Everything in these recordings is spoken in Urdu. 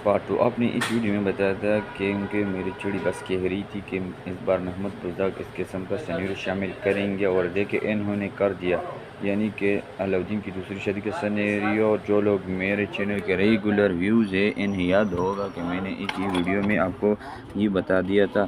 پارٹ 2 آپ نے اس ویڈیو میں بتایا تھا کہ میری چڑی بس کہہ رہی تھی کہ اس بار محمد بزدار اس قسم کا سینیریو شامل کریں گے، اور دیکھیں انہوں نے کر دیا، یعنی کہ علاؤدین کی دوسری شادی کا سینیریو۔ جو لوگ میرے چینل کے ریگولر ویوز ہیں انہیں یاد ہوگا کہ میں نے ایک ہی ویڈیو میں آپ کو یہ بتا دیا تھا،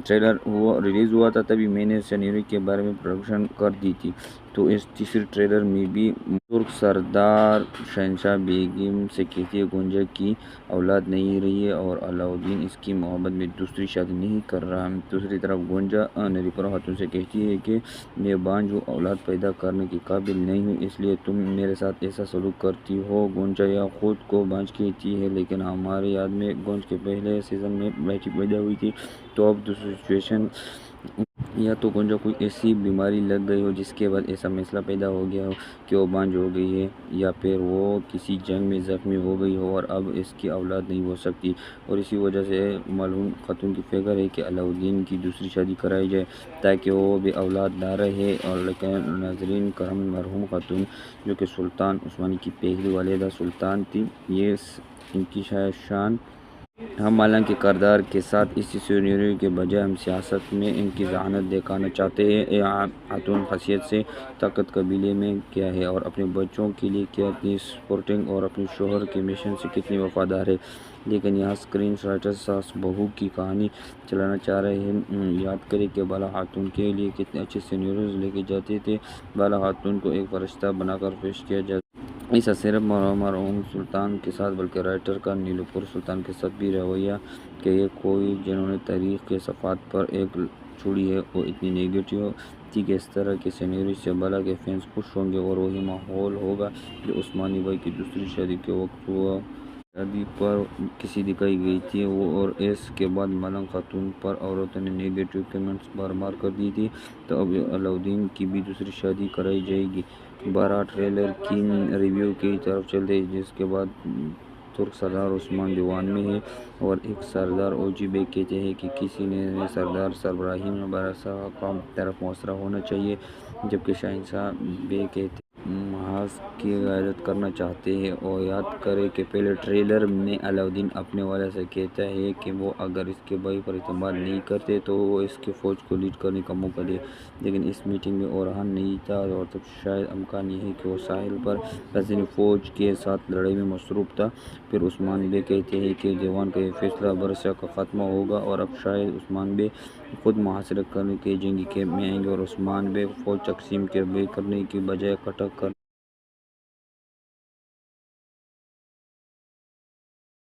ٹریلر ریلیز ہوا تھا تبھی میں نے سینیریو کے بارے میں پروڈکشن کر دی تھی۔ تو اس تیسرے ٹریلر میں بھی ترک سردار شہنشاہ بیگم سے کہتی ہے گونجا کی اولاد نہیں رہی ہے اور علاؤدین اس کی محبت میں دوسری شادی نہیں کر رہا۔ دوسری طرف گونجا نریپورہ خاتون سے کہتی ہے کہ میں بانجھ ہوں، اولاد پیدا کرنے کی قابل نہیں ہوں، اس لیے تم میرے ساتھ ایسا سلوک کرتی ہو۔ گونجا یا خود کو بانجھ کہتی ہے، لیکن ہمارے یاد میں گونج کے پہلے سیزن میں بیٹی پیدا ہوئی تھی۔ تو اب دوسری سچویشن، یا تو گونجا کوئی ایسی بیماری لگ گئی ہو جس کے بعد ایسا مسئلہ پیدا ہو گیا ہو کہ وہ بانجھ ہو گئی ہے، یا پھر وہ کسی جنگ میں زخمی ہو گئی ہو اور اب اس کی اولاد نہیں ہو سکتی، اور اسی وجہ سے ملعون خاتون کی فکر ہے کہ علاؤدین کی دوسری شادی کرائی جائے تاکہ وہ بھی اولاد نہ رہے۔ اور لیکن ناظرین کرام، مرحوم خاتون جو کہ سلطان عثمانی کی پہلی والدہ سلطان تھی، یہ ان کی شان ہم حالانکہ کردار کے ساتھ اس سینیریو کے بجائے ہم سیاست میں ان کی ذہانت دکھانا چاہتے ہیں۔ یہ خاتون حیثیت سے طاقت قبیلے میں کیا ہے اور اپنے بچوں کے لیے کتنی سپورٹنگ اور اپنے شوہر کے مشن سے کتنی وفادار ہے، لیکن یہاں اسکرین رائٹرز ساس بہو کی کہانی چلانا چاہ رہے ہیں۔ یاد کریں کہ بالا خاتون کے لیے کتنے اچھے سینیریوز لے کے جاتے تھے، بالا خاتون کو ایک فرشتہ بنا کر پیش کیا جاتا۔ ایسا صرف مرحوم سلطان کے ساتھ بلکہ رائٹر کا نیلوفر سلطان کے ساتھ بھی رویہ کہ یہ کوئی جنہوں نے تاریخ کے صفحات پر ایک چھوڑی ہے، وہ اتنی نیگیٹو تھی کہ اس طرح کے سینیریو سے بالا کے فینس خوش ہوں گے، اور وہی ماحول ہوگا جو عثمانی بھائی کی دوسری شادی کے وقت ہوا۔ شادی پر کسی دکھائی گئی تھی اور اس کے بعد ملنگ خاتون پر عورتوں نے نیگیٹو کمنٹس بار کر دی تھی، تو اب علاؤدین کی بھی دوسری شادی کرائی جائے گی۔ بارہ ٹریلر کی ریویو کی طرف چلتے ہیں، جس کے بعد ترک سردار عثمان دیوان میں ہے اور ایک سردار اوجی بیگ کہتے ہیں کہ کسی نے سردار سربراہیم بارسا کا طرف محاصرہ ہونا چاہیے، جبکہ شہنشاہ بیگ کہتے ہیں محاذ کی قیادت کرنا چاہتے ہیں۔ اور یاد کریں کہ پہلے ٹریلر میں علاؤدین اپنے والد سے کہتا ہے کہ وہ اگر اس کے بھائی پر اعتماد نہیں کرتے تو وہ اس کی فوج کو لیڈ کرنے کا موقع دے، لیکن اس میٹنگ میں اورہان نہیں تھا، اور تب شاید امکان یہ ہے کہ وہ ساحل پر پاکستانی فوج کے ساتھ لڑائی میں مصروف تھا۔ پھر عثمان بیگ کہتے ہیں کہ دیوان کا یہ فیصلہ بارسا کا خاتمہ ہوگا، اور اب شاید عثمان بیگ خود محاصرہ کرنے کے جنگی کیمپ میں آئیں گے، اور عثمان بیگ فوج تقسیم کرنے کی بجائے اکٹھا کرنے